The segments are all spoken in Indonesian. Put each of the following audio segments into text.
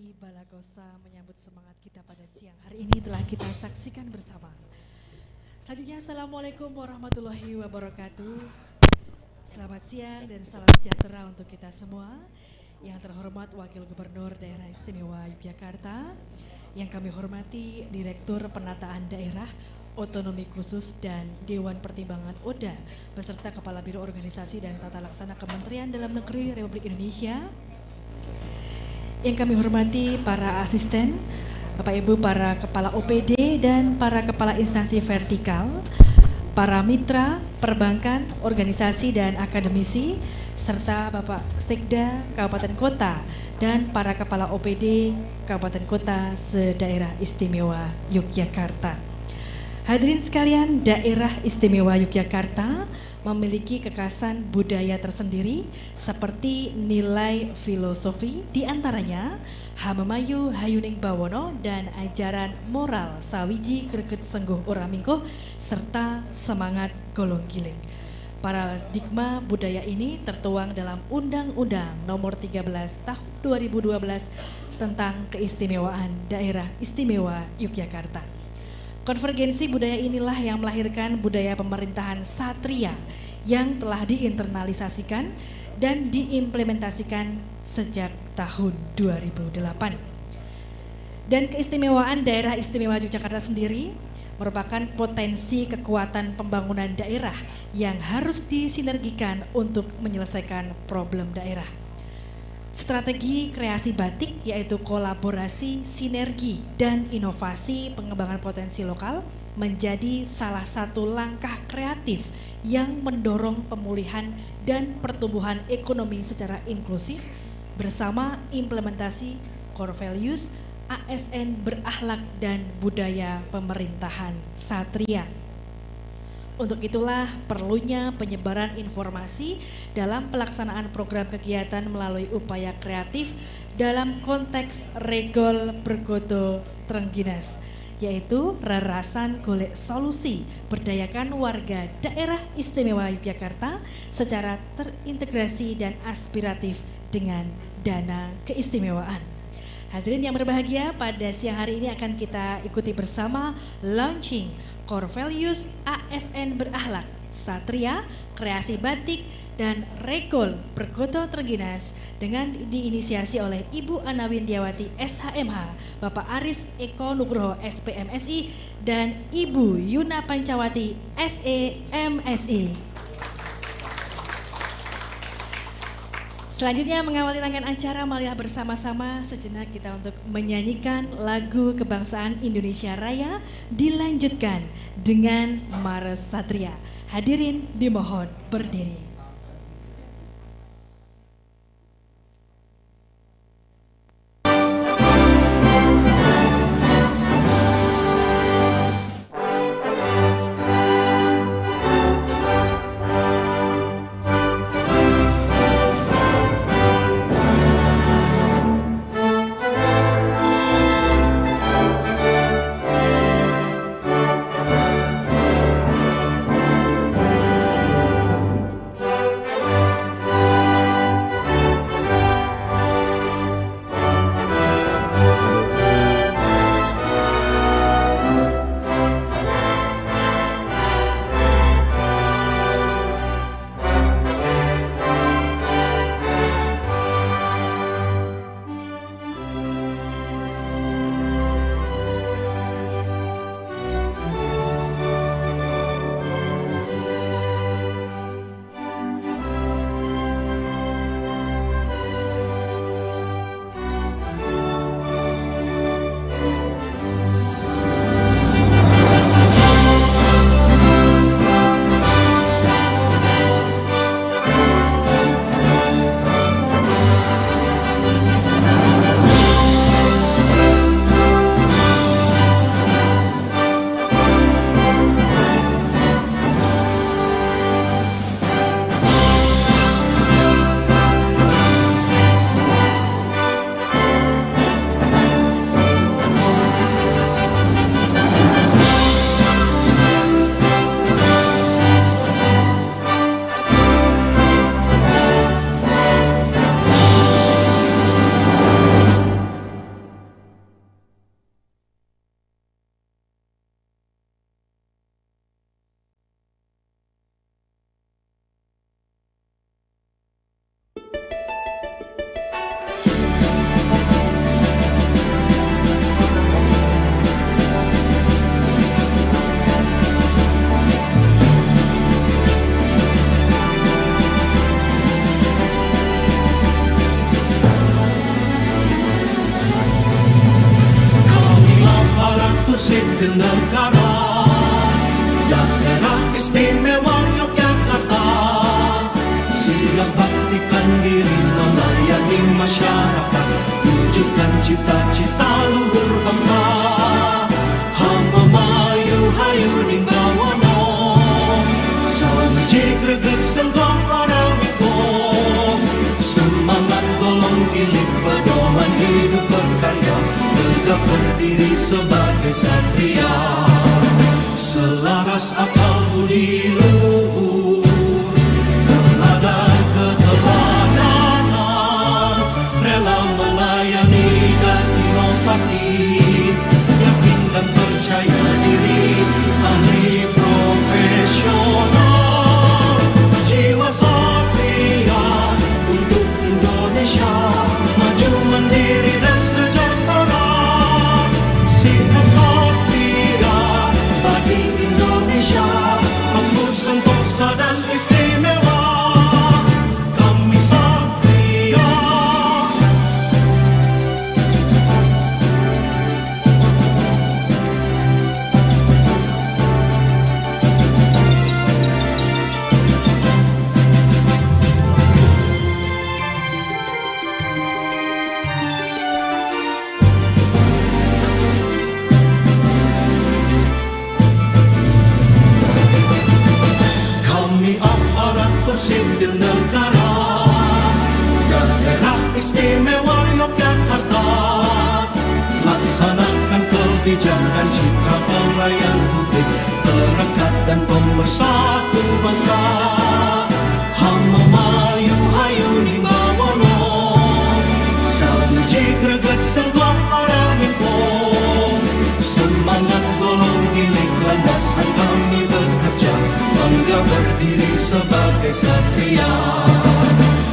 Tari Balagosa menyambut semangat kita pada siang hari ini telah kita saksikan bersama. Selanjutnya, Assalamualaikum warahmatullahi wabarakatuh. Selamat siang dan salam sejahtera untuk kita semua. Yang terhormat Wakil Gubernur Daerah Istimewa Yogyakarta, yang kami hormati Direktur Penataan Daerah, Otonomi Khusus dan Dewan Pertimbangan ODA, beserta Kepala Biro Organisasi dan Tata Laksana Kementerian Dalam Negeri Republik Indonesia. Yang kami hormati para asisten, Bapak Ibu para Kepala OPD dan para Kepala Instansi Vertikal, para mitra, perbankan, organisasi dan akademisi, serta Bapak Sekda Kabupaten Kota dan para Kepala OPD Kabupaten Kota se-Daerah Istimewa Yogyakarta. Hadirin sekalian, Daerah Istimewa Yogyakarta memiliki kekhasan budaya tersendiri seperti nilai filosofi, diantaranya Hamemayu Hayuning Bawono dan ajaran moral Sawiji Greget Sengguh Uramingkuh serta semangat golong giling. Paradigma budaya ini tertuang dalam Undang-Undang Nomor 13 Tahun 2012 tentang Keistimewaan Daerah Istimewa Yogyakarta. Konvergensi budaya inilah yang melahirkan budaya pemerintahan satria yang telah diinternalisasikan dan diimplementasikan sejak tahun 2008. Dan keistimewaan Daerah Istimewa Yogyakarta sendiri merupakan potensi kekuatan pembangunan daerah yang harus disinergikan untuk menyelesaikan problem daerah. Strategi kreasi batik yaitu kolaborasi, sinergi, dan inovasi pengembangan potensi lokal menjadi salah satu langkah kreatif yang mendorong pemulihan dan pertumbuhan ekonomi secara inklusif bersama implementasi core values ASN berakhlak dan budaya pemerintahan satria. Untuk itulah perlunya penyebaran informasi dalam pelaksanaan program kegiatan melalui upaya kreatif dalam konteks Regol Bergodo Trengginas, yaitu Rerasan Golek Solusi Berdayakan Warga Daerah Istimewa Yogyakarta secara terintegrasi dan aspiratif dengan dana keistimewaan. Hadirin yang berbahagia, pada siang hari ini akan kita ikuti bersama launching Core Values ASN Berakhlak, Satria, Kreasi Batik, dan Regol Bergodo Trengginas dengan diinisiasi oleh Ibu Ana Windiawati SHMH, Bapak Aris Eko Nugroho SPMSI, dan Ibu Yuna Pancawati SEMSI. Selanjutnya mengawali rangkaian acara, marilah bersama-sama sejenak kita untuk menyanyikan lagu kebangsaan Indonesia Raya, dilanjutkan dengan Mares Satria. Hadirin dimohon berdiri. sipil negara, Daerah Istimewa Yogyakarta, siap baktikan diri melayani masyarakat, wujudkan cita-cita luhur bangsa. Hamba mayu hayu ninggawono, sawijik greget senggong paramiko, semangat golong gilik pedoman hidup berkarya, tegak berdiri sebagai satria, selaras akal budi luhur, teladan keteladanan, rela melayani dan inovatif, yakin dan percaya diri, ahli profesional, jiwa satria untuk Indonesia maju mandiri dan sejahtera, sikap satria bagi Indonesia, makmur sentosa dan istimewa. Kami satria. Kami aparatur sipil negara, Daerah Istimewa Yogyakarta, laksanakan kebijakan citra pelayan publik, terangkat dan pemersatu bangsa. Hamba mayu hayu ninggawono, sawijik greget senggong paramiko, semangat golong gilik landasan kami bekerja, bangga berdiri sebagai satria,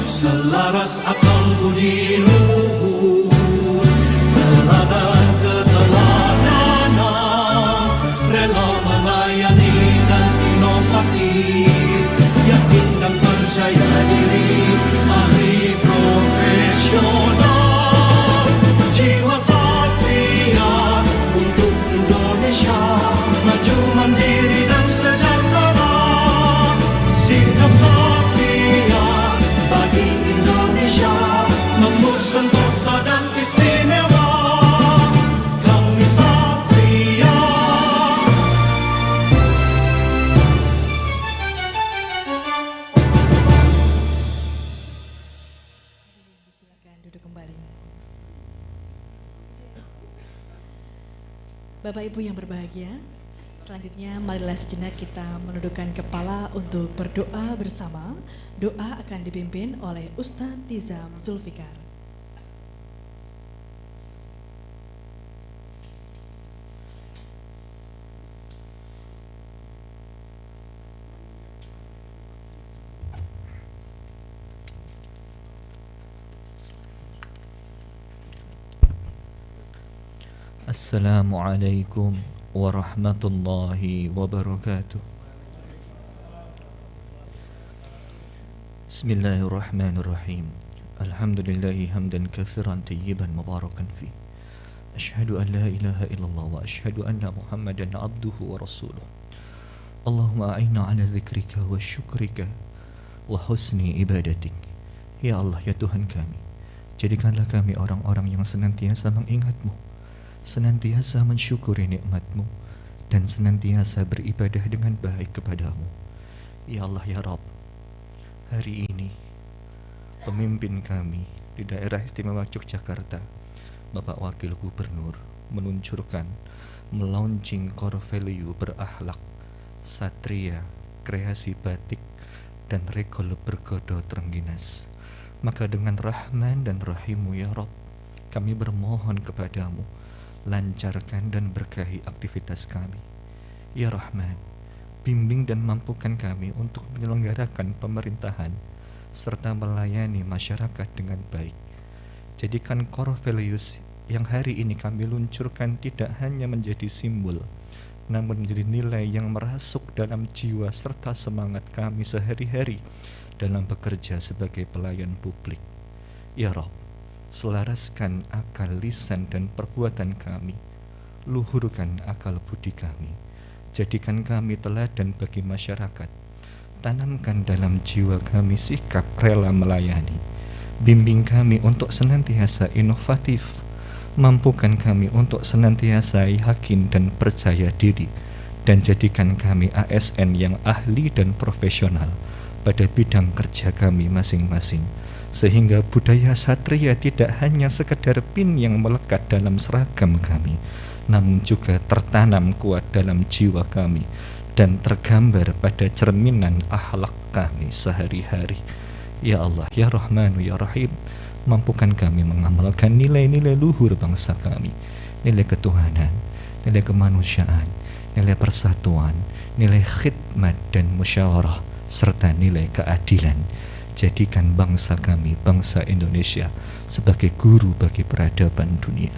selaras akal budi luhur, teladan keteladanan, rela melayani dan inovatif, yakin dan percaya diri, ahli profesional, jiwa satria untuk Indonesia maju mandiri dan sejahtera, sikap satria bagi Indonesia, makmur sentosa dan istimewa. Kami satria. Silakan duduk kembali. Bapak Ibu yang berbahagia, selanjutnya marilah sejenak kita menundukkan kepala untuk berdoa bersama. Doa akan dipimpin oleh Ustadz Tizam Zulfikar. Assalamualaikum warahmatullahi wabarakatuh. Bismillahirrahmanirrahim. Alhamdulillahi hamdan katsiran tayyiban mubarakan fi. Asyhadu an la ilaha illallah wa asyhadu anna Muhammadan abduhu wa rasuluh. Allahumma a'inna ala dzikrika wa syukrika wa husni ibadatik. Ya Allah, ya Tuhan kami, jadikanlah kami orang-orang yang senantiasa mengingat-Mu, senantiasa mensyukuri nikmat-Mu, dan senantiasa beribadah dengan baik kepadamu. Ya Allah, ya Rabb, hari ini pemimpin kami di daerah istimewa Yogyakarta, Bapak Wakil Gubernur, melaunching core value berakhlak, satria, kreasi batik, dan regol bergodo Trengginas. Maka dengan Rahman dan Rahim-Mu ya Rabb, kami bermohon kepadamu, lancarkan dan berkahi aktivitas kami. Ya Rahman, bimbing dan mampukan kami untuk menyelenggarakan pemerintahan serta melayani masyarakat dengan baik. Jadikan core values yang hari ini kami luncurkan tidak hanya menjadi simbol, namun menjadi nilai yang merasuk dalam jiwa serta semangat kami sehari-hari dalam bekerja sebagai pelayan publik. Ya Rabb, selaraskan akal, lisan, dan perbuatan kami, luhurkan akal budi kami, jadikan kami teladan bagi masyarakat, tanamkan dalam jiwa kami sikap rela melayani, bimbing kami untuk senantiasa inovatif, mampukan kami untuk senantiasa yakin dan percaya diri, dan jadikan kami ASN yang ahli dan profesional pada bidang kerja kami masing-masing, sehingga budaya satria tidak hanya sekedar pin yang melekat dalam seragam kami, namun juga tertanam kuat dalam jiwa kami dan tergambar pada cerminan akhlak kami sehari-hari. Ya Allah, Ya Rahmanu, Ya Rahim, mampukan kami mengamalkan nilai-nilai luhur bangsa kami, nilai ketuhanan, nilai kemanusiaan, nilai persatuan, nilai khidmat dan musyawarah, serta nilai keadilan. Jadikan bangsa kami, bangsa Indonesia, sebagai guru bagi peradaban dunia.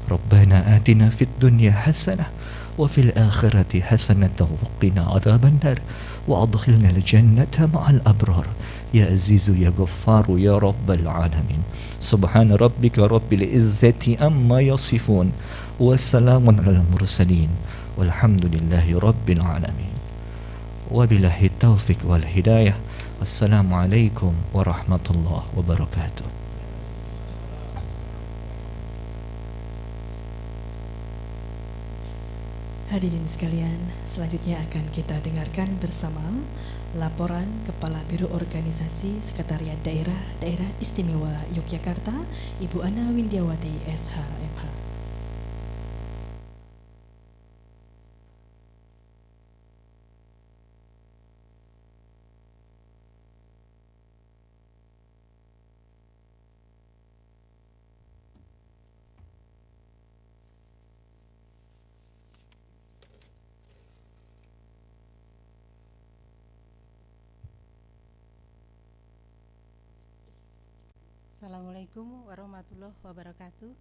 Rabbana atina fid dunya hasanah wa fil akhirati hasanatan wa qina adzaban nar wa adkhilna al jannata ma'al abrar ya azizu ya ghaffaru ya rabbal alamin. Subhana rabbika rabbil izzati amma yasifun wa salamun alal mursalin walhamdulillahi rabbil alamin. Wabillahi taufiq wal hidayah. Wassalamualaikum warahmatullahi wabarakatuh. Hadirin sekalian, selanjutnya akan kita dengarkan bersama laporan Kepala Biro Organisasi Sekretariat Daerah Istimewa Yogyakarta, Ibu Ana Windiawati SH.MH. Assalamualaikum warahmatullahi wabarakatuh.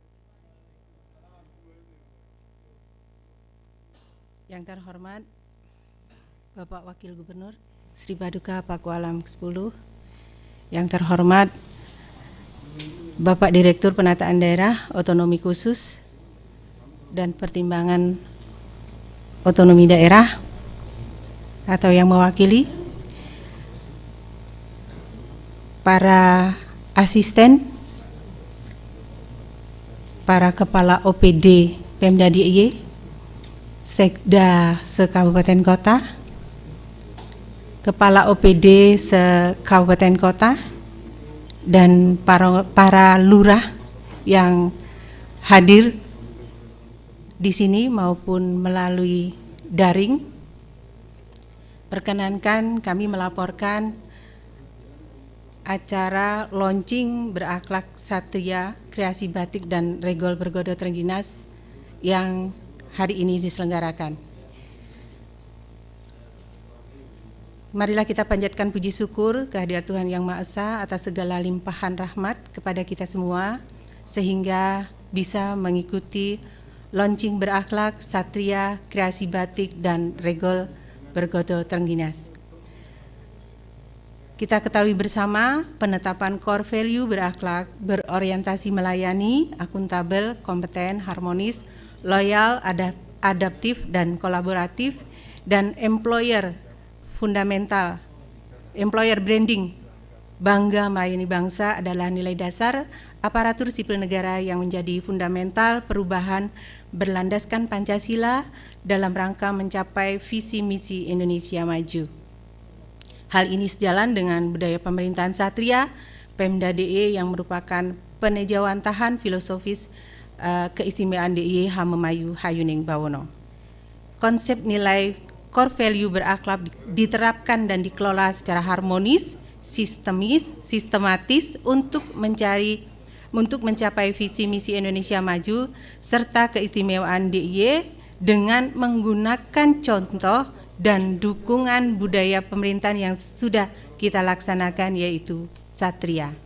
Yang terhormat Bapak Wakil Gubernur Sri Paduka Pakualam ke-10, yang terhormat Bapak Direktur Penataan Daerah Otonomi Khusus dan Pertimbangan Otonomi Daerah atau yang mewakili, para asisten, para kepala OPD Pemda DIY, Sekda se-Kabupaten Kota, kepala OPD se-Kabupaten Kota, dan para lurah yang hadir di sini maupun melalui daring. Perkenankan kami melaporkan acara launching berakhlak satria, kreasi batik dan regol bergodo Trengginas yang hari ini diselenggarakan. Marilah kita panjatkan puji syukur kehadirat Tuhan Yang Maha Esa atas segala limpahan rahmat kepada kita semua, sehingga bisa mengikuti launching berakhlak satria, kreasi batik dan regol bergodo Trengginas. Kita ketahui bersama penetapan core value berakhlak, berorientasi melayani, akuntabel, kompeten, harmonis, loyal, adaptif, dan kolaboratif, dan employer fundamental, employer branding, bangga melayani bangsa adalah nilai dasar aparatur sipil negara yang menjadi fundamental perubahan berlandaskan Pancasila dalam rangka mencapai visi misi Indonesia Maju. Hal ini sejalan dengan budaya pemerintahan satria, Pemda DIY yang merupakan penejawantahan filosofis keistimewaan DIY Hamemayu Hayuning Bawono. Konsep nilai core value berakhlak diterapkan dan dikelola secara harmonis, sistematis untuk mencapai visi misi Indonesia Maju serta keistimewaan DIY dengan menggunakan contoh dan dukungan budaya pemerintahan yang sudah kita laksanakan, yaitu satria.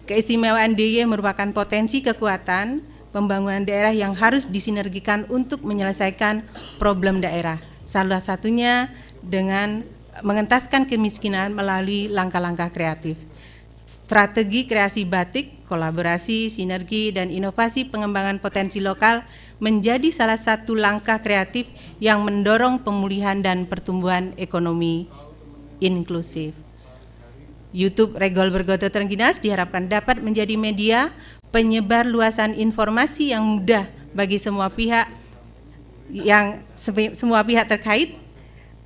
Keistimewaan DIY merupakan potensi kekuatan pembangunan daerah yang harus disinergikan untuk menyelesaikan problem daerah. Salah satunya dengan mengentaskan kemiskinan melalui langkah-langkah kreatif. strategi kreasi batik, kolaborasi, sinergi, dan inovasi pengembangan potensi lokal menjadi salah satu langkah kreatif yang mendorong pemulihan dan pertumbuhan ekonomi inklusif. YouTube Regol Bergodo Trengginas diharapkan dapat menjadi media penyebar luasan informasi yang mudah bagi semua pihak terkait.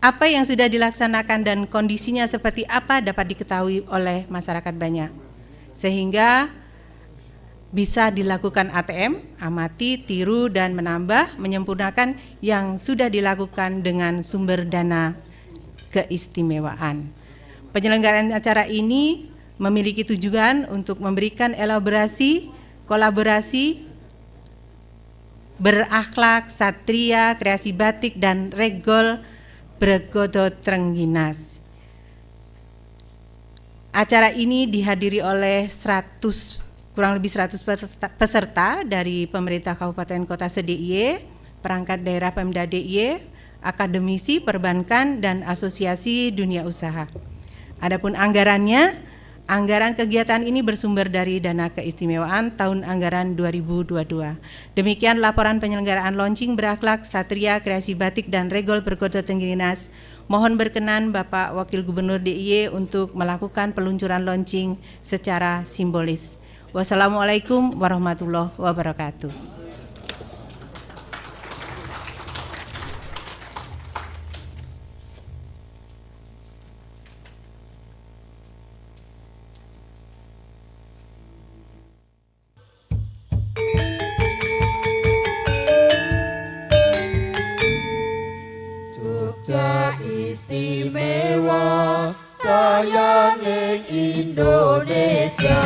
Apa yang sudah dilaksanakan dan kondisinya seperti apa dapat diketahui oleh masyarakat banyak, sehingga bisa dilakukan ATM, amati, tiru, dan menambah, menyempurnakan yang sudah dilakukan dengan sumber dana keistimewaan. Penyelenggaraan acara ini memiliki tujuan untuk memberikan elaborasi, kolaborasi, berakhlak, satria, kreasi batik, dan regol Bergodo Trengginas. Acara ini dihadiri oleh kurang lebih 100 peserta dari pemerintah Kabupaten Kota se-DIY, perangkat daerah Pemda DIY, akademisi, perbankan, dan asosiasi dunia usaha. Adapun anggarannya, anggaran kegiatan ini bersumber dari dana keistimewaan tahun anggaran 2022. Demikian laporan penyelenggaraan launching berakhlak, satria, kreasi batik, dan regol Bergodo Trengginas. Mohon berkenan Bapak Wakil Gubernur DIY untuk melakukan peluncuran launching secara simbolis. Wassalamualaikum warahmatullahi wabarakatuh. Istimewa Jaya ning Indonesia.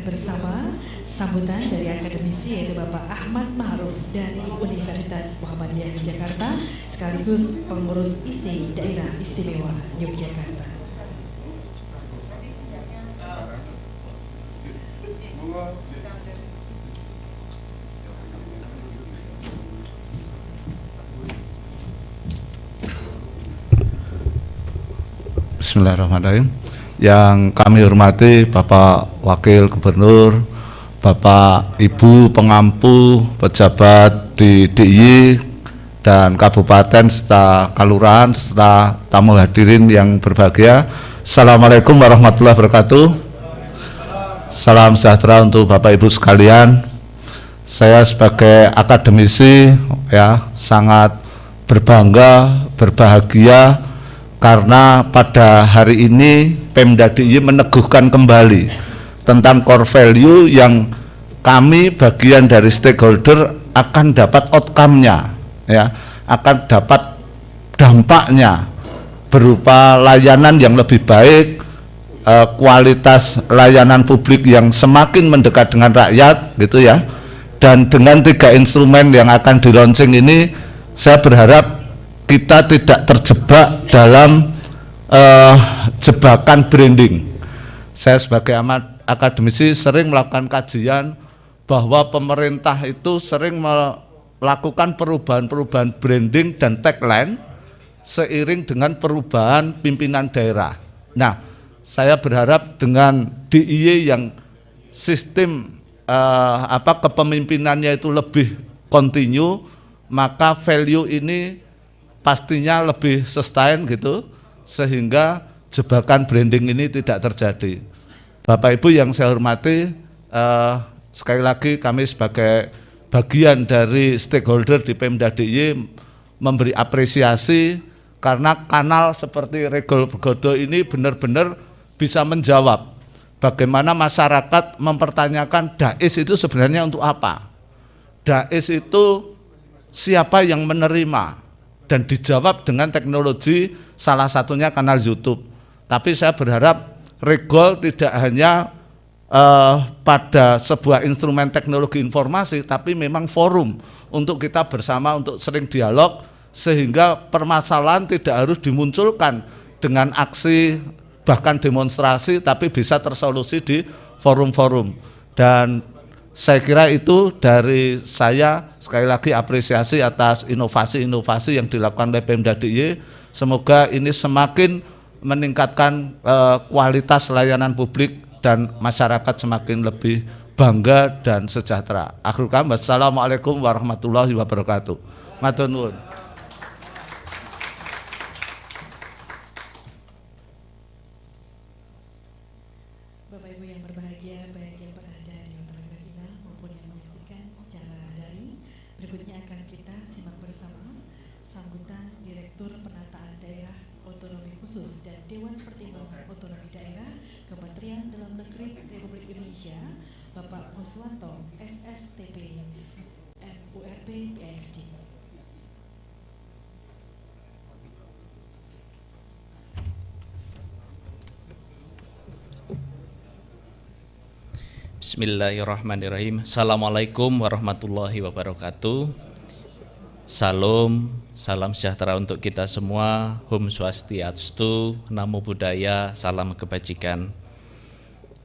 bersama sambutan dari akademisi yaitu Bapak Ahmad Ma'ruf dari Universitas Muhammadiyah Yogyakarta sekaligus pengurus IC Daerah Istimewa Yogyakarta. Bismillahirrahmanirrahim. Yang kami hormati Bapak Wakil Gubernur, Bapak Ibu pengampu, pejabat di DIY dan Kabupaten serta Kelurahan serta tamu hadirin yang berbahagia. Assalamualaikum warahmatullahi wabarakatuh. Salam sejahtera untuk Bapak Ibu sekalian. Saya sebagai akademisi sangat berbangga, berbahagia karena pada hari ini Pemda DIY meneguhkan kembali tentang core value yang kami bagian dari stakeholder akan dapat outcome-nya, akan dapat dampaknya berupa layanan yang lebih baik, kualitas layanan publik yang semakin mendekat dengan rakyat, gitu ya. Dan dengan 3 instrumen yang akan di launching ini, saya berharap kita tidak terjebak dalam jebakan branding. Saya sebagai akademisi sering melakukan kajian bahwa pemerintah itu sering melakukan perubahan-perubahan branding dan tagline seiring dengan perubahan pimpinan daerah. Nah, saya berharap dengan DIY yang sistem kepemimpinannya itu lebih kontinu, maka value ini pastinya lebih sustain gitu, sehingga jebakan branding ini tidak terjadi. Bapak Ibu yang saya hormati, sekali lagi kami sebagai bagian dari stakeholder di Pemda DIY memberi apresiasi karena kanal seperti Regol Begodo ini benar-benar bisa menjawab bagaimana masyarakat mempertanyakan DAIS itu sebenarnya untuk apa, DAIS itu siapa yang menerima, dan dijawab dengan teknologi salah satunya kanal YouTube. Tapi saya berharap Regol tidak hanya pada sebuah instrumen teknologi informasi, tapi memang forum untuk kita bersama untuk sering dialog, sehingga permasalahan tidak harus dimunculkan dengan aksi bahkan demonstrasi, tapi bisa tersolusi di forum-forum. Dan saya kira itu dari saya. Sekali lagi apresiasi atas inovasi-inovasi yang dilakukan oleh Pemda DIY. Semoga ini semakin meningkatkan kualitas layanan publik dan masyarakat semakin lebih bangga dan sejahtera. Akhirul kalam, wassalamualaikum warahmatullahi wabarakatuh. Matur nuwun. Bapak Ibu yang berbahagia, baik yang berada di Hotel Gradina maupun yang menyaksikan secara daring, berikutnya akan kita simak bersama sambutan Direktur Penataan Daerah Otonomi Khusus dan Dewan Pertimbangan Otonomi Daerah Kementerian Dalam Negeri Republik Indonesia, Bapak Kuswanto, SSTP, MURP, PhD. Bismillahirrahmanirrahim. Assalamualaikum warahmatullahi wabarakatuh. Salam sejahtera untuk kita semua. Om Swastiastu, Namo Buddhaya, salam kebajikan.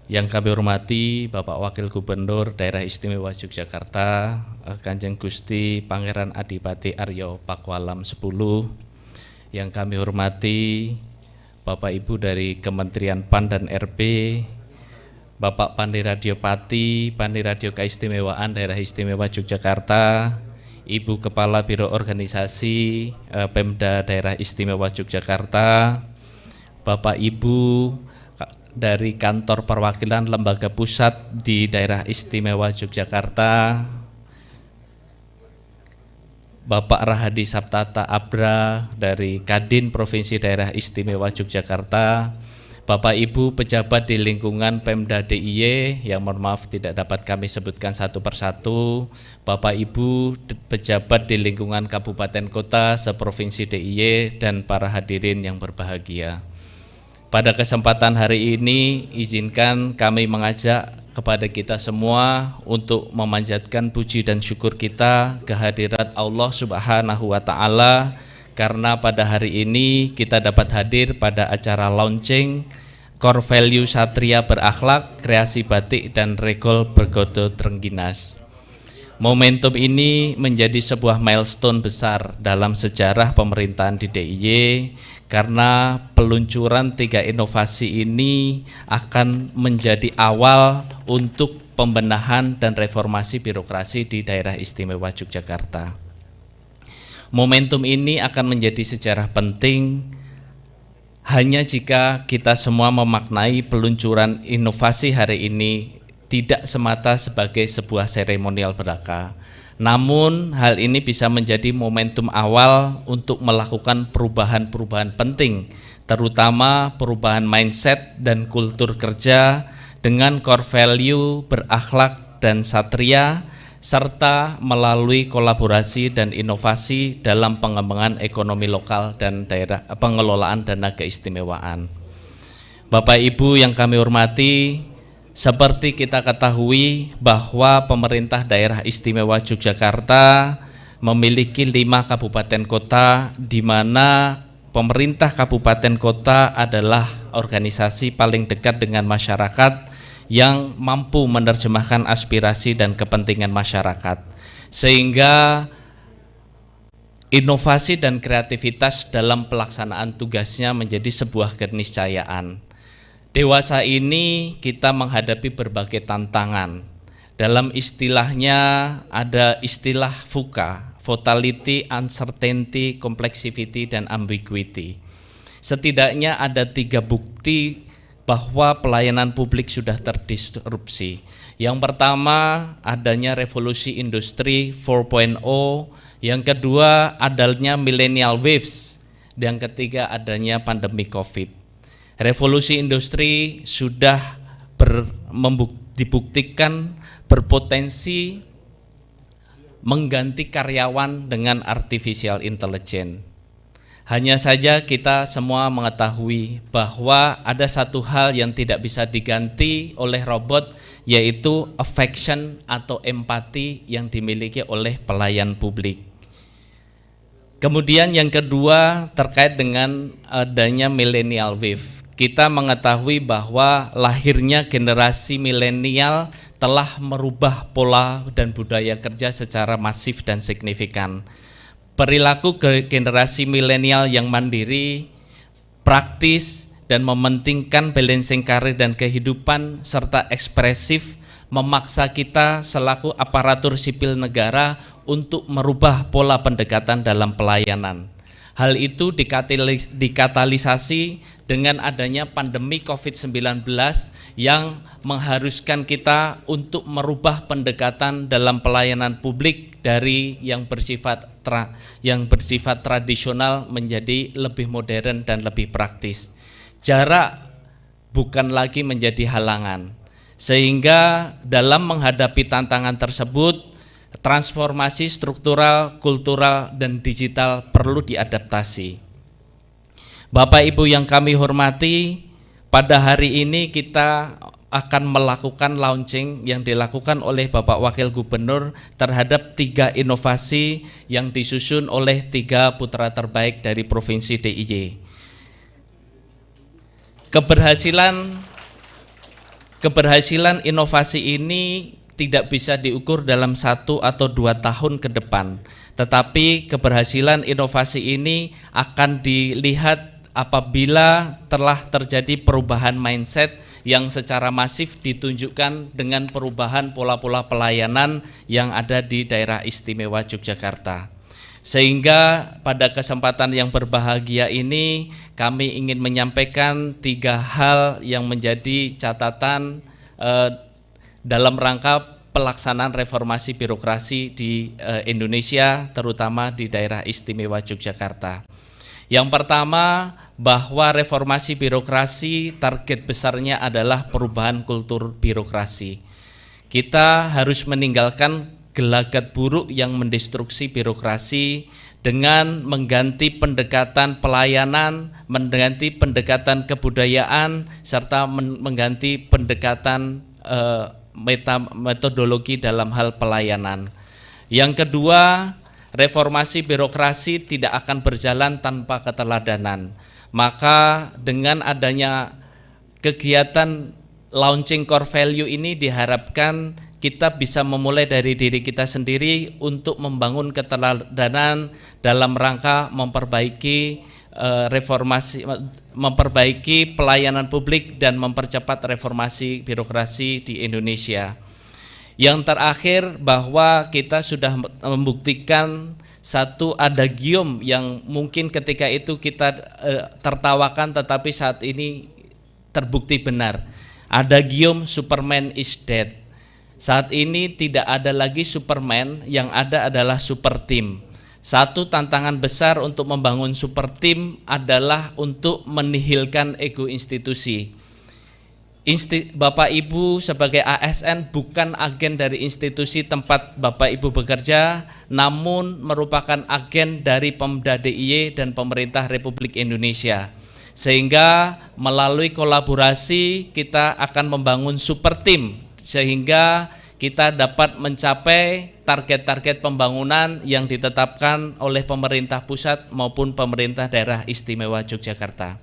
Yang kami hormati Bapak Wakil Gubernur Daerah Istimewa Yogyakarta, Kanjeng Gusti Pangeran Adipati Aryo Pakualam 10. Yang kami hormati Bapak Ibu dari Kementerian PAN dan RP, Bapak Pandiradio Pati, Pandiradio Keistimewaan Daerah Istimewa Yogyakarta, Ibu Kepala Biro Organisasi Pemda Daerah Istimewa Yogyakarta, Bapak Ibu dari Kantor Perwakilan Lembaga Pusat di Daerah Istimewa Yogyakarta, Bapak Rahadi Saptata Abra dari Kadin Provinsi Daerah Istimewa Yogyakarta, Bapak Ibu pejabat di lingkungan Pemda DIY yang mohon maaf tidak dapat kami sebutkan satu persatu, Bapak Ibu pejabat di lingkungan kabupaten kota seprovinsi DIY dan para hadirin yang berbahagia. Pada kesempatan hari ini izinkan kami mengajak kepada kita semua untuk memanjatkan puji dan syukur kita kehadirat Allah Subhanahu wa Ta'ala, karena pada hari ini kita dapat hadir pada acara launching Core Value Satria Berakhlak, Kreasi Batik dan Regol Bergodo Trengginas. Momentum ini menjadi sebuah milestone besar dalam sejarah pemerintahan di DIY, karena peluncuran 3 inovasi ini akan menjadi awal untuk pembenahan dan reformasi birokrasi di Daerah Istimewa Yogyakarta. Momentum ini akan menjadi sejarah penting hanya jika kita semua memaknai peluncuran inovasi hari ini tidak semata sebagai sebuah seremonial belaka. Namun hal ini bisa menjadi momentum awal untuk melakukan perubahan-perubahan penting, terutama perubahan mindset dan kultur kerja dengan core value berakhlak dan satria, serta melalui kolaborasi dan inovasi dalam pengembangan ekonomi lokal dan daerah pengelolaan dana keistimewaan. Bapak Ibu yang kami hormati, seperti kita ketahui bahwa pemerintah daerah istimewa Yogyakarta memiliki 5 kabupaten kota, di mana pemerintah kabupaten kota adalah organisasi paling dekat dengan masyarakat yang mampu menerjemahkan aspirasi dan kepentingan masyarakat, sehingga inovasi dan kreativitas dalam pelaksanaan tugasnya menjadi sebuah keniscayaan. Dewasa ini kita menghadapi berbagai tantangan. Dalam istilahnya ada istilah VUCA, Volatility, Uncertainty, Complexity, dan Ambiguity. Setidaknya ada 3 bukti bahwa pelayanan publik sudah terdisrupsi. Yang pertama, adanya revolusi industri 4.0, yang kedua adanya millennial waves, yang ketiga adanya pandemi Covid. Revolusi industri sudah dibuktikan berpotensi mengganti karyawan dengan artificial intelligence. Hanya saja kita semua mengetahui bahwa ada satu hal yang tidak bisa diganti oleh robot, yaitu affection atau empati yang dimiliki oleh pelayan publik. Kemudian yang kedua terkait dengan adanya millennial wave. Kita mengetahui bahwa lahirnya generasi milenial telah merubah pola dan budaya kerja secara masif dan signifikan. Perilaku generasi milenial yang mandiri, praktis, dan mementingkan balancing karir dan kehidupan serta ekspresif memaksa kita selaku aparatur sipil negara untuk merubah pola pendekatan dalam pelayanan. Hal itu dikatalisasi dengan adanya pandemi COVID-19 yang mengharuskan kita untuk merubah pendekatan dalam pelayanan publik dari yang bersifat tradisional menjadi lebih modern dan lebih praktis. Jarak bukan lagi menjadi halangan, sehingga dalam menghadapi tantangan tersebut, transformasi struktural, kultural, dan digital perlu diadaptasi. Bapak Ibu yang kami hormati, pada hari ini kita akan melakukan launching yang dilakukan oleh Bapak Wakil Gubernur terhadap 3 inovasi yang disusun oleh 3 putra terbaik dari Provinsi DIY. Keberhasilan inovasi ini tidak bisa diukur dalam 1 atau 2 tahun ke depan, tetapi keberhasilan inovasi ini akan dilihat apabila telah terjadi perubahan mindset yang secara masif ditunjukkan dengan perubahan pola-pola pelayanan yang ada di Daerah Istimewa Yogyakarta. Sehingga pada kesempatan yang berbahagia ini kami ingin menyampaikan 3 hal yang menjadi catatan dalam rangka pelaksanaan reformasi birokrasi di Indonesia, terutama di Daerah Istimewa Yogyakarta. Yang pertama, bahwa reformasi birokrasi target besarnya adalah perubahan kultur birokrasi. Kita harus meninggalkan gelagat buruk yang mendestruksi birokrasi dengan mengganti pendekatan pelayanan, mengganti pendekatan kebudayaan, serta mengganti pendekatan metodologi dalam hal pelayanan. Yang kedua, reformasi birokrasi tidak akan berjalan tanpa keteladanan. Maka dengan adanya kegiatan launching core value ini diharapkan kita bisa memulai dari diri kita sendiri untuk membangun keteladanan dalam rangka memperbaiki reformasi, memperbaiki pelayanan publik dan mempercepat reformasi birokrasi di Indonesia. Yang terakhir, bahwa kita sudah membuktikan satu adagium yang mungkin ketika itu kita tertawakan, tetapi saat ini terbukti benar. Adagium Superman is dead. Saat ini tidak ada lagi Superman, yang ada adalah super team. Satu tantangan besar untuk membangun super team adalah untuk menihilkan ego institusi. Bapak Ibu sebagai ASN bukan agen dari institusi tempat Bapak Ibu bekerja, namun merupakan agen dari Pemda DIY dan pemerintah Republik Indonesia. Sehingga melalui kolaborasi kita akan membangun super team, sehingga kita dapat mencapai target-target pembangunan yang ditetapkan oleh pemerintah pusat maupun pemerintah daerah istimewa Yogyakarta.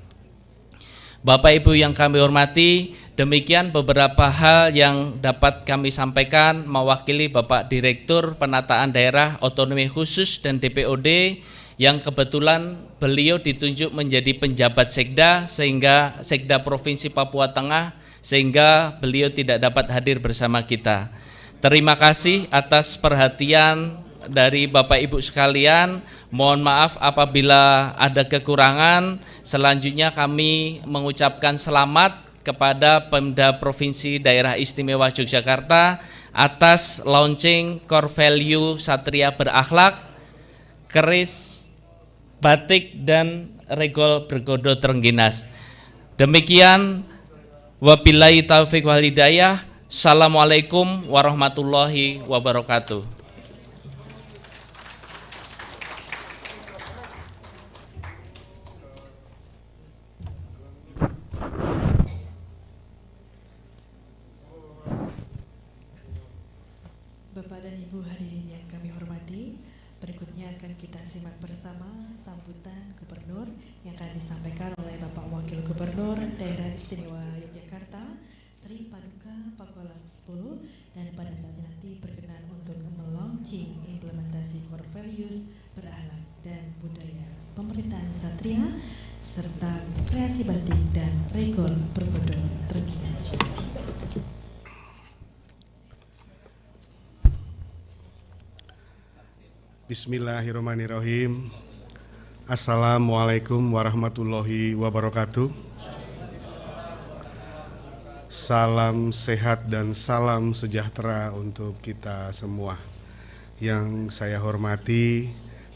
Bapak Ibu yang kami hormati, demikian beberapa hal yang dapat kami sampaikan mewakili Bapak Direktur Penataan Daerah Otonomi Khusus dan DPOD, yang kebetulan beliau ditunjuk menjadi penjabat Sekda, sehingga Sekda Provinsi Papua Tengah, sehingga beliau tidak dapat hadir bersama kita. Terima kasih atas perhatian dari Bapak Ibu sekalian. Mohon maaf apabila ada kekurangan. Selanjutnya kami mengucapkan selamat kepada Pemda Provinsi Daerah Istimewa Yogyakarta atas launching core value Satria Berakhlak, keris batik dan regol bergodo Trengginas. Demikian, wabillahi taufiq wal hidayah. Assalamualaikum warahmatullahi wabarakatuh. Bapak dan Ibu hadirin yang kami hormati, berikutnya akan kita simak bersama sambutan Gubernur yang akan disampaikan oleh Bapak Wakil Gubernur Daerah Istimewa Yogyakarta, Sri Paduka Pakualam 10, dan pada saatnya nanti berkenan untuk melaunching implementasi core values berakhlak dan budaya pemerintahan Satria serta kreasi batik dan regol bergodo Trengginas. Bismillahirrahmanirrahim. Assalamualaikum warahmatullahi wabarakatuh. Salam sehat dan salam sejahtera untuk kita semua. Yang saya hormati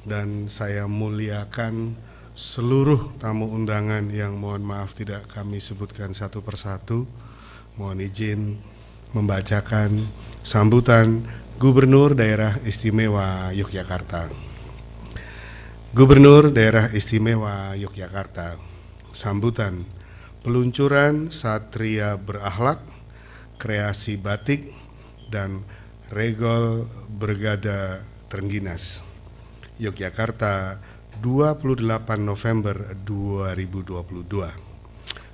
dan saya muliakan seluruh tamu undangan yang mohon maaf tidak kami sebutkan satu persatu. Mohon izin membacakan sambutan Gubernur Daerah Istimewa Yogyakarta. Gubernur Daerah Istimewa Yogyakarta, sambutan peluncuran Satria Berakhlak, kreasi batik, dan regol bergada Trengginas, Yogyakarta, 28 November 2022.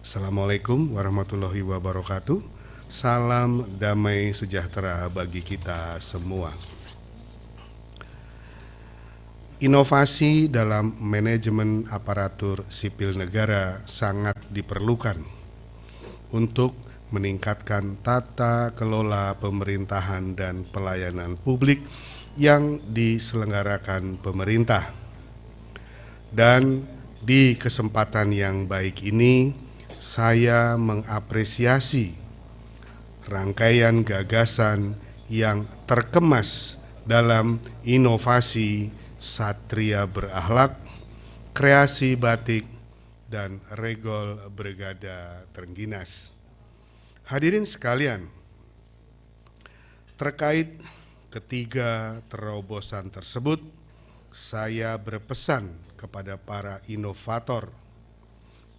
Assalamualaikum warahmatullahi wabarakatuh. Salam damai sejahtera bagi kita semua. Inovasi dalam manajemen aparatur sipil negara sangat diperlukan untuk meningkatkan tata kelola pemerintahan dan pelayanan publik yang diselenggarakan pemerintah. Dan di kesempatan yang baik ini, saya mengapresiasi rangkaian gagasan yang terkemas dalam inovasi Satria Berakhlak, kreasi batik, dan regol bergada Trengginas. Hadirin sekalian, terkait ketiga terobosan tersebut, saya berpesan kepada para inovator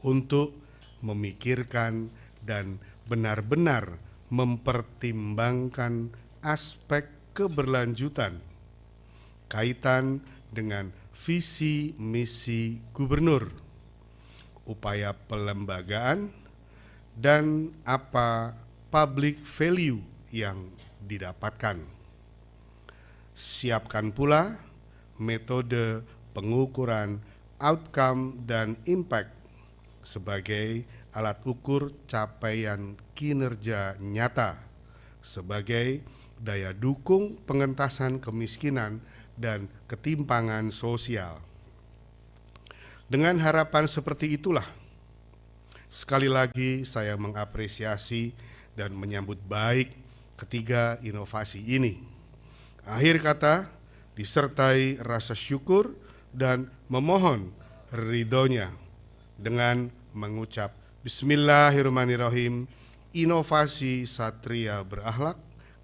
untuk memikirkan dan benar-benar mempertimbangkan aspek keberlanjutan kaitan dengan visi misi gubernur, upaya pelembagaan, dan apa public value yang didapatkan. Siapkan pula metode pengukuran outcome dan impact sebagai alat ukur capaian kinerja nyata sebagai daya dukung pengentasan kemiskinan dan ketimpangan sosial. Dengan harapan seperti itulah, sekali lagi saya mengapresiasi dan menyambut baik ketiga inovasi ini. Akhir kata, disertai rasa syukur dan memohon ridhonya dengan mengucap Bismillahirrahmanirrahim, inovasi Satria Berakhlak,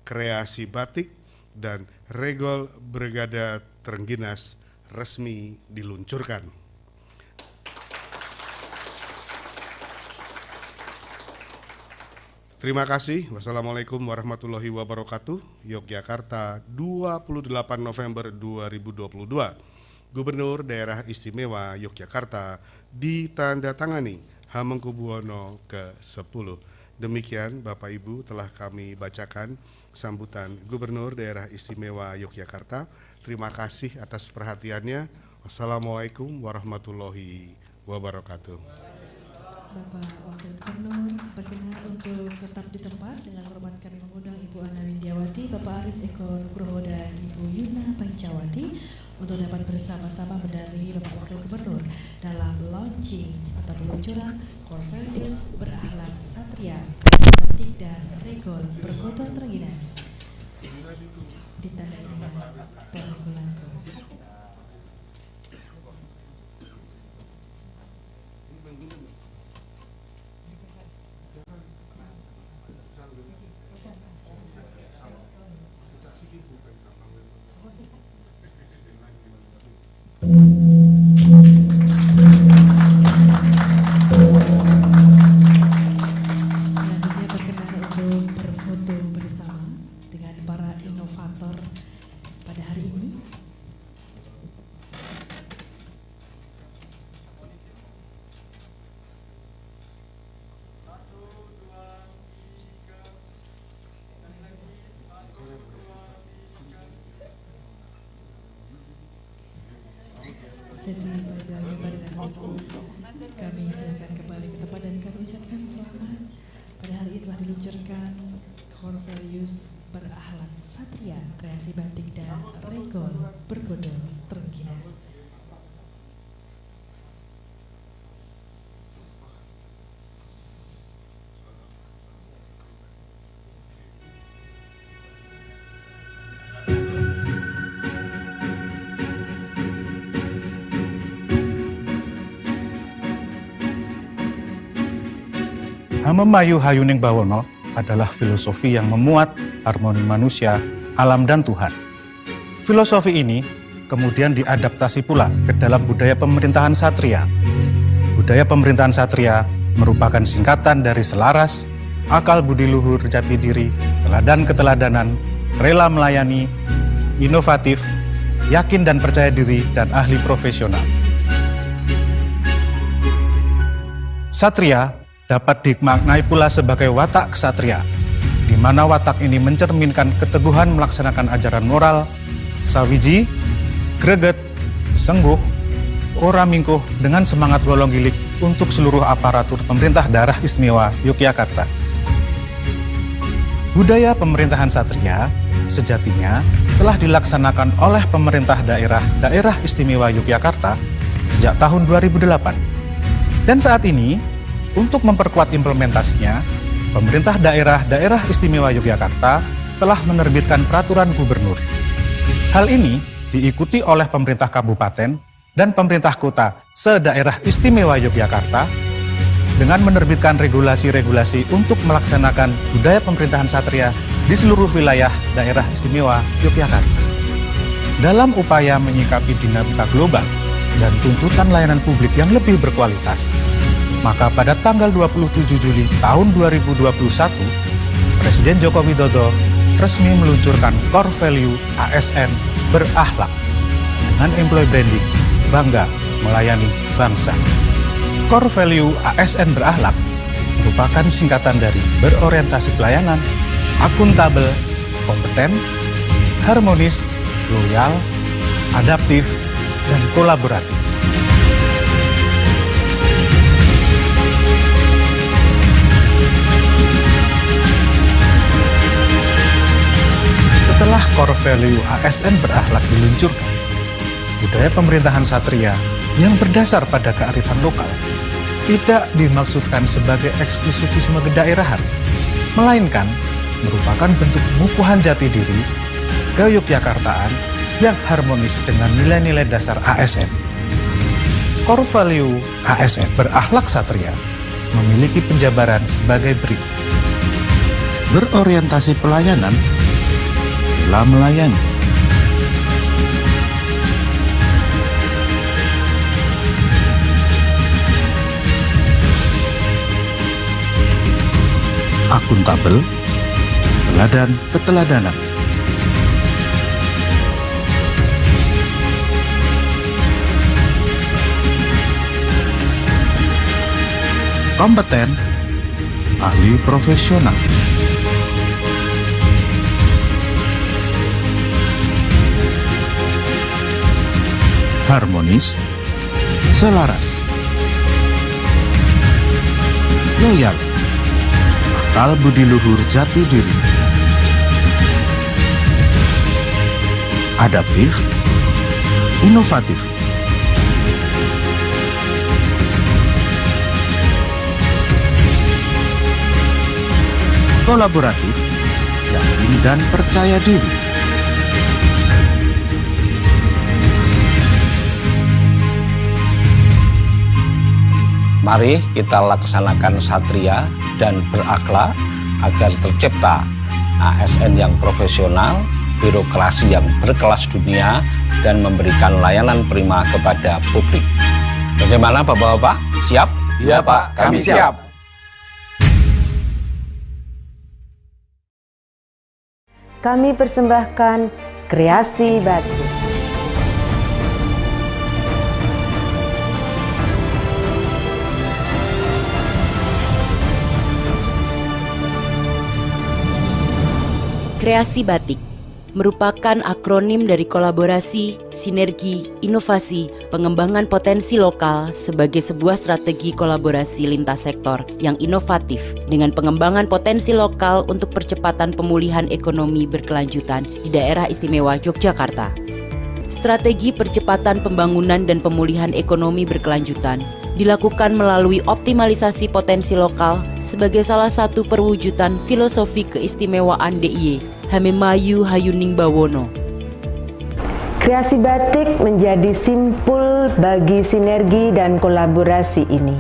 kreasi batik, dan regol Brigada Trengginas resmi diluncurkan. Terima kasih. Wassalamualaikum warahmatullahi wabarakatuh. Yogyakarta, 28 November 2022. Gubernur Daerah Istimewa Yogyakarta ditandatangani Hamengkubuwono ke-10. Demikian Bapak Ibu telah kami bacakan sambutan Gubernur Daerah Istimewa Yogyakarta. Terima kasih atas perhatiannya. Wassalamualaikum warahmatullahi wabarakatuh. Bapak Wakil Gubernur berkenan untuk tetap di tempat. Dengan hormat kami mengundang Ibu Ana Windiawati, Bapak Aris Eko Nugroho, dan Ibu Yuna Pancawati untuk dapat bersama-sama mendampingi Bapak Wakil Gubernur dalam launching atau peluncuran Core Values Berakhlak Satria, Batik, dan Regol Berkoto Trengginas ditandai dengan pelangku-langku. Selanjutnya berkenan untuk berfoto bersama dengan para inovator pada hari ini. Sesi perdana pada dasar kami silakan kembali ke tempat dan kami ucapkan selamat. Pada hari ini telah diluncurkan Core Values Berakhlak Satria, kreasi batik, dan regol berkodo Trengginas. Hamemayu Hayuning Bawono adalah filosofi yang memuat harmoni manusia, alam, dan Tuhan. Filosofi ini kemudian diadaptasi pula ke dalam budaya pemerintahan Satria. Budaya pemerintahan Satria merupakan singkatan dari selaras, akal budi luhur jati diri, teladan keteladanan, rela melayani, inovatif, yakin dan percaya diri, dan ahli profesional. Satria dapat dimaknai pula sebagai watak ksatria, di mana watak ini mencerminkan keteguhan melaksanakan ajaran moral, sawiji, greget, sengguh, ora mingkuh dengan semangat golong gilik untuk seluruh aparatur pemerintah daerah istimewa Yogyakarta. Budaya pemerintahan Satria sejatinya telah dilaksanakan oleh pemerintah daerah istimewa Yogyakarta sejak tahun 2008. Dan saat ini, untuk memperkuat implementasinya, pemerintah daerah istimewa Yogyakarta telah menerbitkan peraturan gubernur. Hal ini diikuti oleh pemerintah kabupaten dan pemerintah kota se-daerah istimewa Yogyakarta dengan menerbitkan regulasi-regulasi untuk melaksanakan budaya pemerintahan Satria di seluruh wilayah daerah istimewa Yogyakarta. Dalam upaya menyikapi dinamika global dan tuntutan layanan publik yang lebih berkualitas, maka pada tanggal 27 Juli tahun 2021, Presiden Joko Widodo resmi meluncurkan core value ASN berakhlak dengan employee branding bangga melayani bangsa. Core value ASN berakhlak merupakan singkatan dari berorientasi pelayanan, akuntabel, kompeten, harmonis, loyal, adaptif, dan kolaboratif. Setelah core value ASN berakhlak diluncurkan, budaya pemerintahan Satria yang berdasar pada kearifan lokal tidak dimaksudkan sebagai eksklusivisme kedaerahan, melainkan merupakan bentuk pengukuhan jati diri keyogyakartaan yang harmonis dengan nilai-nilai dasar ASN. Core value ASN berakhlak Satria memiliki penjabaran sebagai berikut. Berorientasi pelayanan, rela melayani. Akuntabel, teladan keteladanan. Kompeten, ahli profesional. Harmonis, selaras. Loyal, akal budi luhur jati diri. Adaptif, inovatif. Kolaboratif, yakin dan percaya diri. Mari kita laksanakan Satria dan berakhlak agar tercipta ASN yang profesional, birokrasi yang berkelas dunia, dan memberikan layanan prima kepada publik. Bagaimana Bapak-Bapak? Siap? Iya Pak, kami siap. Kami persembahkan Kreasi Batik. Kreasi Batik merupakan akronim dari kolaborasi, sinergi, inovasi, pengembangan potensi lokal sebagai sebuah strategi kolaborasi lintas sektor yang inovatif dengan pengembangan potensi lokal untuk percepatan pemulihan ekonomi berkelanjutan di daerah istimewa Yogyakarta. Strategi percepatan pembangunan dan pemulihan ekonomi berkelanjutan dilakukan melalui optimalisasi potensi lokal sebagai salah satu perwujudan filosofi keistimewaan DIY Hamemayu Hayuning Bawono. Kreasi batik menjadi simpul bagi sinergi dan kolaborasi ini.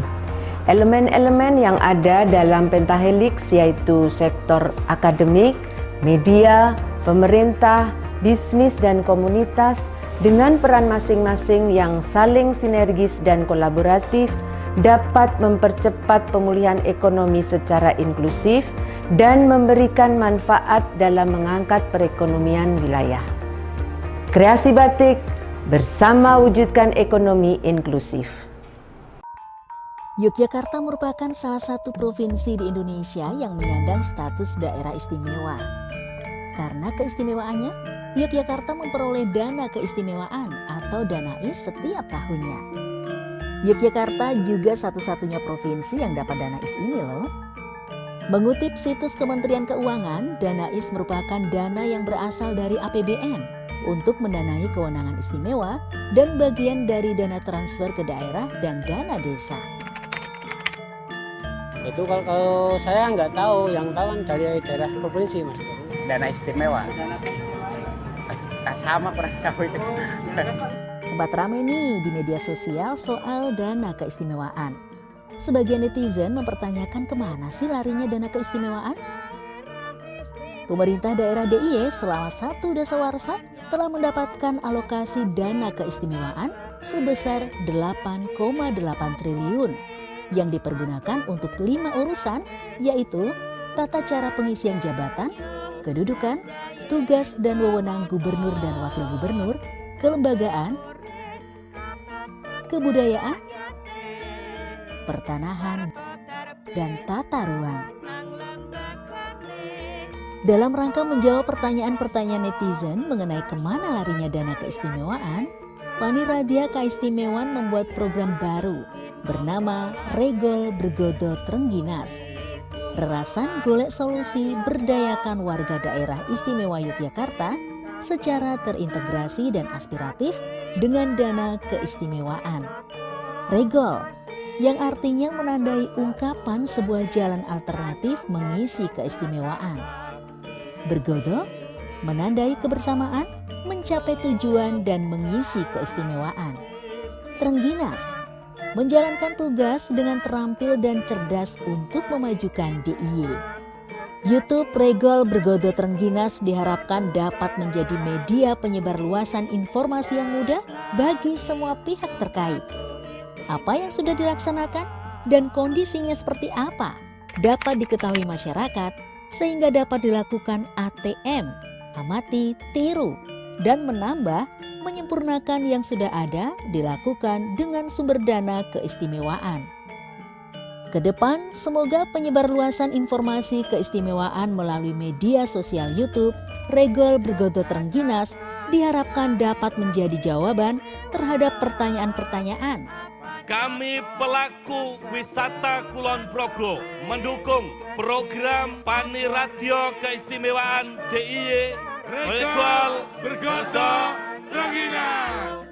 Elemen-elemen yang ada dalam pentahelix yaitu sektor akademik, media, pemerintah, bisnis dan komunitas dengan peran masing-masing yang saling sinergis dan kolaboratif dapat mempercepat pemulihan ekonomi secara inklusif dan memberikan manfaat dalam mengangkat perekonomian wilayah. Kreasi batik bersama wujudkan ekonomi inklusif. Yogyakarta merupakan salah satu provinsi di Indonesia yang menyandang status daerah istimewa. Karena keistimewaannya, Yogyakarta memperoleh dana keistimewaan atau DANAIS setiap tahunnya. Yogyakarta juga satu-satunya provinsi yang dapat DANAIS ini loh. Mengutip situs Kementerian Keuangan, DANAIS merupakan dana yang berasal dari APBN untuk mendanai kewenangan istimewa dan bagian dari dana transfer ke daerah dan dana desa. Itu kalau saya nggak tahu, yang tahu kan dari daerah provinsi Mas. Dana istimewa. Sama pernah tahu itu. Sempat ramai nih di media sosial soal dana keistimewaan. Sebagian netizen mempertanyakan kemana sih larinya dana keistimewaan? Pemerintah daerah DIY selama 1 dasawarsa telah mendapatkan alokasi dana keistimewaan sebesar 8,8 triliun yang dipergunakan untuk 5 urusan, yaitu tata cara pengisian jabatan, kedudukan, tugas dan wewenang gubernur dan wakil gubernur, kelembagaan, kebudayaan, pertanahan, dan tata ruang. Dalam rangka menjawab pertanyaan-pertanyaan netizen mengenai kemana larinya dana keistimewaan, Paniradya Keistimewaan membuat program baru bernama Regol Bergodo Trengginas. Rerasan golek solusi berdayakan warga daerah istimewa Yogyakarta secara terintegrasi dan aspiratif dengan dana keistimewaan. Regol, yang artinya menandai ungkapan sebuah jalan alternatif mengisi keistimewaan. Bergodo, menandai kebersamaan, mencapai tujuan dan mengisi keistimewaan. Trengginas, menjalankan tugas dengan terampil dan cerdas untuk memajukan DIY. YouTube Regol Bergodo Trengginas diharapkan dapat menjadi media penyebar luasan informasi yang mudah bagi semua pihak terkait. Apa yang sudah dilaksanakan dan kondisinya seperti apa dapat diketahui masyarakat sehingga dapat dilakukan ATM, amati, tiru, dan menambah, menyempurnakan yang sudah ada dilakukan dengan sumber dana keistimewaan. Kedepan, semoga penyebar luasan informasi keistimewaan melalui media sosial YouTube Regol Bergodo Trengginas diharapkan dapat menjadi jawaban terhadap pertanyaan-pertanyaan. Kami pelaku wisata Kulon Progo mendukung program Paniradya Keistimewaan DIY Regol Bergodo Trengginas.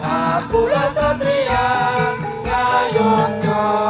Akulah Satria Ngayogyakarta.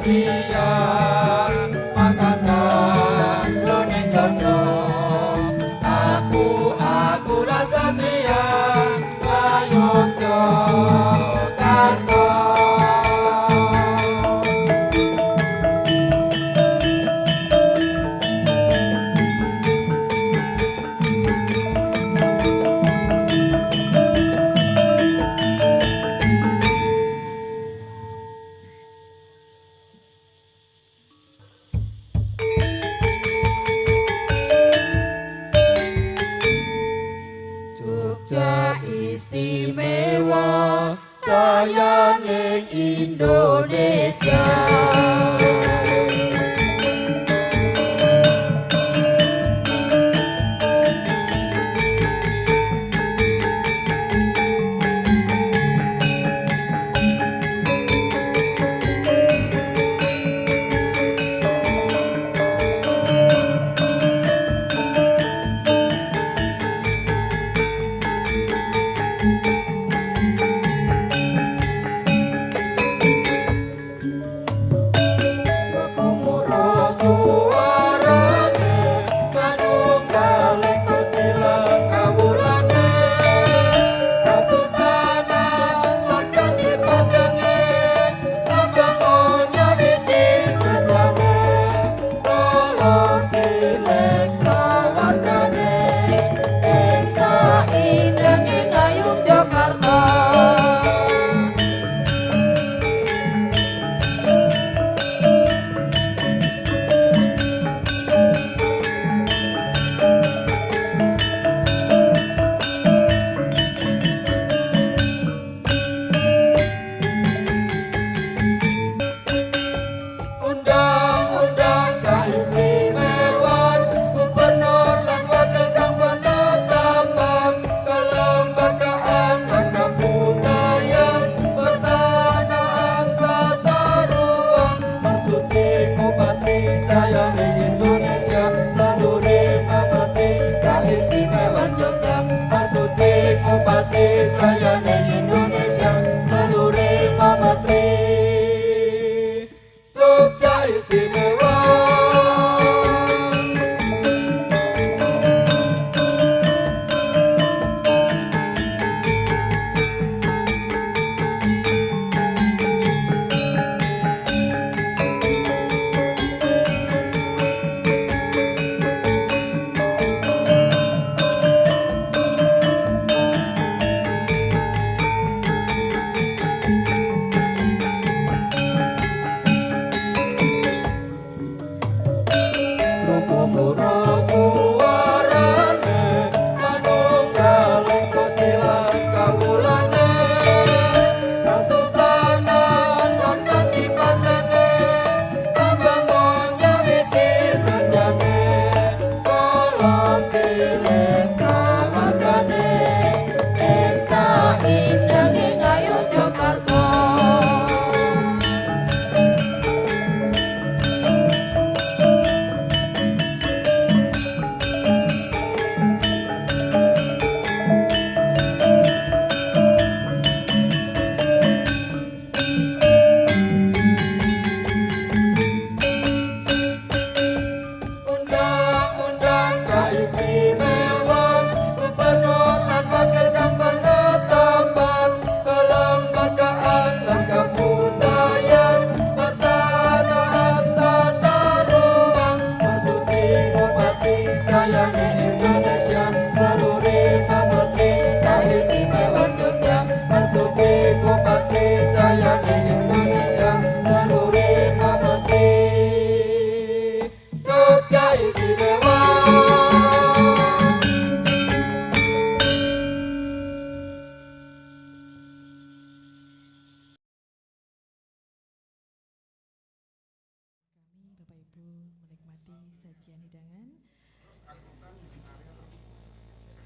satria makatan jroning dodo. Akulah satria Ngayogyakarta. Jogja istimewa jayaning Indonesia.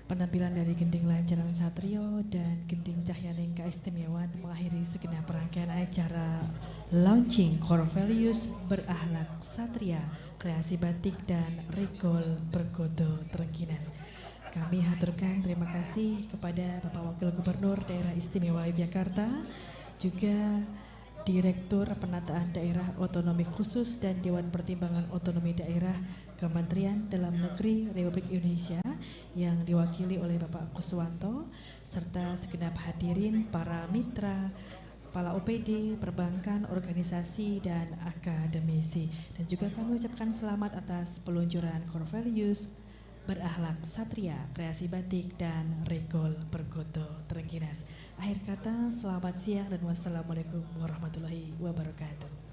Penampilan dari Gending Lancaran Satrio dan Gending Cahyaning Keistimewaan mengakhiri segenap rangkaian acara launching Core Values Berakhlak Satria, Kreasi Batik dan Regol Bergodo Trengginas. Kami haturkan terima kasih kepada Bapak Wakil Gubernur Daerah Istimewa Yogyakarta, juga Direktur Penataan Daerah Otonomi Khusus dan Dewan Pertimbangan Otonomi Daerah Kementerian Dalam Negeri Republik Indonesia yang diwakili oleh Bapak Kuswanto, serta segenap hadirin para mitra, kepala OPD, perbankan, organisasi, dan akademisi. Dan juga kami ucapkan selamat atas peluncuran core values berakhlak satria, kreasi batik, dan regol bergodo Trengginas. Akhir kata, selamat siang dan wassalamualaikum warahmatullahi wabarakatuh.